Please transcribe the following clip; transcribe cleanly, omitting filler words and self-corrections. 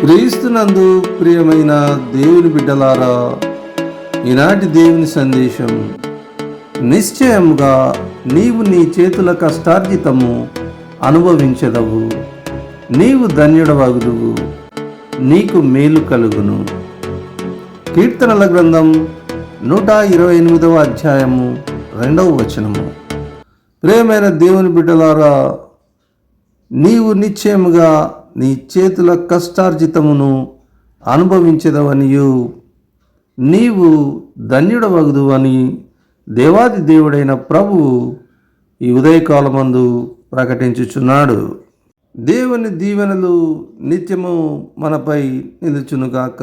క్రీస్తునందు ప్రియమైన దేవుని బిడ్డలారా, ఈనాటి దేవుని సందేశం, నిశ్చయముగా నీవు నీ చేతుల కష్టార్జితము అనుభవించదవు, నీవు ధన్యుడవగుదువు, నీకు మేలు కలుగును. కీర్తనల గ్రంథం 128వ అధ్యాయము 2వ వచనము. ప్రియమైన దేవుని బిడ్డలారా, నీవు నిశ్చయముగా నీ చేతుల కష్టార్జితమును అనుభవించదవనియు, నీవు ధన్యుడవగుదువని దేవాది దేవుడైన ప్రభువు ఈ ఉదయకాలమందు ప్రకటించుచున్నాడు. దేవుని దీవెనలు నిత్యము మనపై నిలుచునుగాక.